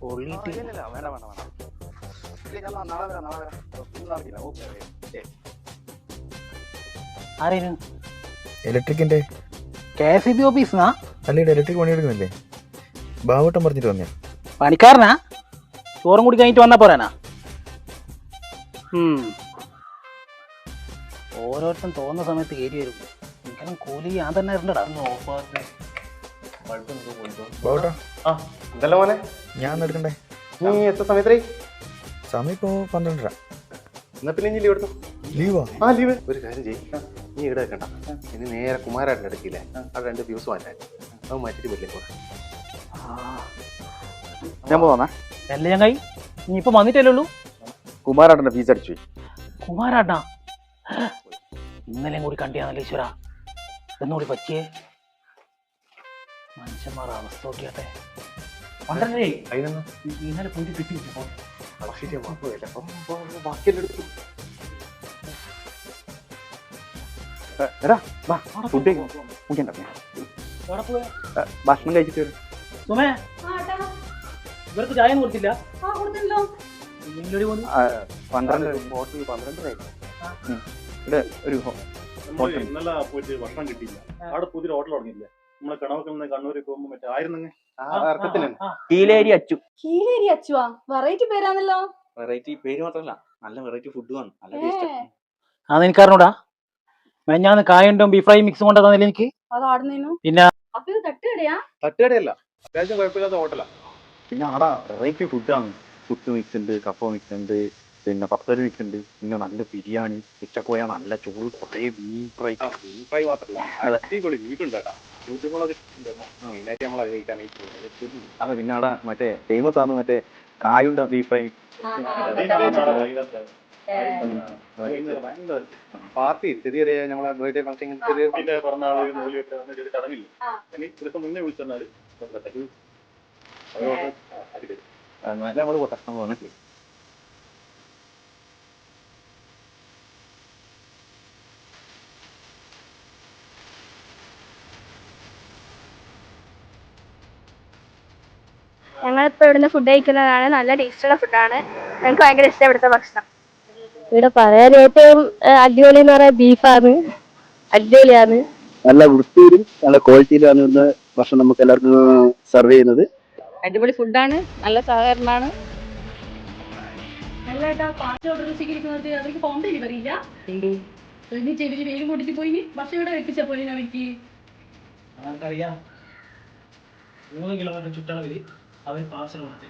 പൊള്ളിയിട്ട് ആരേനു? ഇലക്ട്രിക്കിന്റെ KSEB ഓഫീസിനാ? അല്ലേടെ electric പണിയെടുക്കുന്നില്ലേ? ബാവട്ടം പറഞ്ഞിട്ട് വന്നേ. പണിക്കാരനാ? ചോറും കൂടി കഴിഞ്ഞിട്ട് വന്നാ പോരാനാ? ഓരോരുത്തരും തോന്നുന്ന സമയത്ത് കയറി വരും. എനിക്കെല്ലാം കൂലി ഞാൻ തന്നെ ഇരണ്ടടാ. ബാവട്ടാ മോനെ ഞാൻ എടുക്കണ്ടേ? നീ എത്ര സമയത്തായി? സമയം ഇപ്പോ 12:30. എന്നാ പിന്നെ ലീവ് എടുത്തു. ലീവാ? ആ ലീവ്. ഒരു കാര്യം ചെയ്യ്, നീ ഇവിടെ വെക്കണ്ട, ഇനി നേരെ കുമാരേട്ടൻ്റെ അടുക്കില്ലേ, അവിടെ 2 ഫ്യൂസ് മാറ്റാൻ. അത് മാറ്റിട്ട് വരില്ലേ കൂടെ ഞാൻ പോവാ. അല്ലേ ചങ്ങായി, നീ ഇപ്പൊ വന്നിട്ടല്ലേ ഉള്ളൂ? കുമാരേട്ടൻ്റെ ഫീസ് അടിച്ചു പോയി. കുമാരാട്ടാ ഇന്നലെയും കൂടി കണ്ടിയാണല്ലോ ഈശ്വര. എന്നോടി പറ്റിയേ മനുഷ്യന്മാർ അവസ്ഥ നോക്കിയാട്ടെ. ഇന്നലെ പോയിട്ട് കിട്ടിയില്ല. ഭക്ഷണം കഴിച്ചിട്ട് വരും. സുമേ, ഇവർക്ക് ചായ കൊടുത്തില്ല? 12 ഇവിടെ ഒരു ഇന്നലെ പോയിട്ട് ഭക്ഷണം കിട്ടിയില്ല. അവിടെ പുതിയ ഹോട്ടൽ തുടങ്ങിയില്ല. നമ്മളെ കണവൊക്കെ കണ്ണൂരിൽ പോകുമ്പോ മറ്റേ ആയിരുന്നെങ്കിൽ കീലേരി അച്ചു. കീലേരി അച്ചുവാ? വെറൈറ്റി പേരാണല്ലോ. വെറൈറ്റി പേര് മാത്രമല്ല, നല്ല വെറൈറ്റി ഫുഡുമാണ്. നല്ല ടേസ്റ്റ്. അതെനിക്കറിഞ്ഞൂടാ. ഞാൻ കായുണ്ടോ ബീഫ് ഫ്രൈ മിക്സ് കൊണ്ടു തന്നില്ല എനിക്ക്. അതാടുന്നേനു. പിന്നെ അപ്പൊ ഇത് തട്ടുകടയാ? തട്ടുകടയല്ല, അത്യാവശ്യം കുഴപ്പമില്ലാത്ത ഹോട്ടലാ. പിന്നെ അവിടെ വെറൈറ്റി ഫുഡാണ്. പുട്ട് മിക്സ് ഉണ്ട്, കപ്പ മിക്സ് ഉണ്ട്, പിന്നെ പപ്പര് മിക്സ് ഉണ്ട്, പിന്നെ നല്ല ബിരിയാണി, ഉച്ചക്കോയ, നല്ല ചോറ്, കുറേ ബീഫ് ഫ്രൈ. ബീഫ് ഫ്രൈ മാത്രമല്ല, അടിപൊളി ബീഫ് ഉണ്ടാക്കാം. അതെ, പിന്നെ അവിടെ മറ്റേ ഫേമസ് ആണ് മറ്റേ കായുണ്ട ബീഫ് ഫ്രൈ. പാർട്ടി ചെറിയ നമ്മളെ ബർത്ത്ഡേ ഫംഗ്ഷൻ, ചെറിയ പിറന്നാള്, ചെറിയ ചടങ്ങില്ല. ദിവസം മുന്നേ വിളിച്ചെന്നാല് നമ്മള് കഷ്ടം പോകുന്നു. ഞങ്ങളിപ്പോൾ ഇവിടുന്ന് ഫുഡ് കഴിക്കുന്നതാണ്. നല്ല ടേസ്റ്റുള്ള ഫുഡാണ്. ഞങ്ങൾക്ക് ഭയങ്കര ഇഷ്ടപ്പെടുത്ത ഭക്ഷണം. ഇവിടെ പറയാൻ ഏറ്റവും അടിപൊളി എന്ന് പറയാൻ ബീഫാണ്. അടിപൊളിയാണ്. നല്ല വൃത്തിയിലും നല്ല ക്വാളിറ്റിയിലാണ് ഇന്ന് ഭക്ഷണം നമുക്ക് എല്ലാവർക്കും സെർവ് ചെയ്യുന്നത്. അടിപൊളി ഫുഡാണ്, നല്ല സഹകരണമാണ്. അറിയാം, 3 കിലോമീറ്റർ ചുറ്റളവിൽ അവർ പാർസൽ കൊടുത്തേ.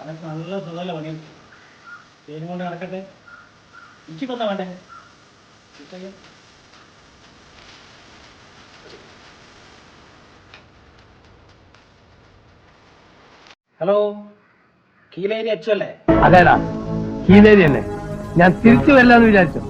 അതൊക്കെ നല്ല സുഖമല്ല പണിയാണ്. പേരും കൊണ്ട് നടക്കട്ടെ. എനിക്ക് വന്നാ വേണ്ടേ? ഹലോ, കീലേരി അച്ചു അല്ലേ? അതേടാ, കീലേരി തന്നെ. ഞാൻ തിരിച്ചു വരില്ലാന്ന് വിചാരിച്ചു.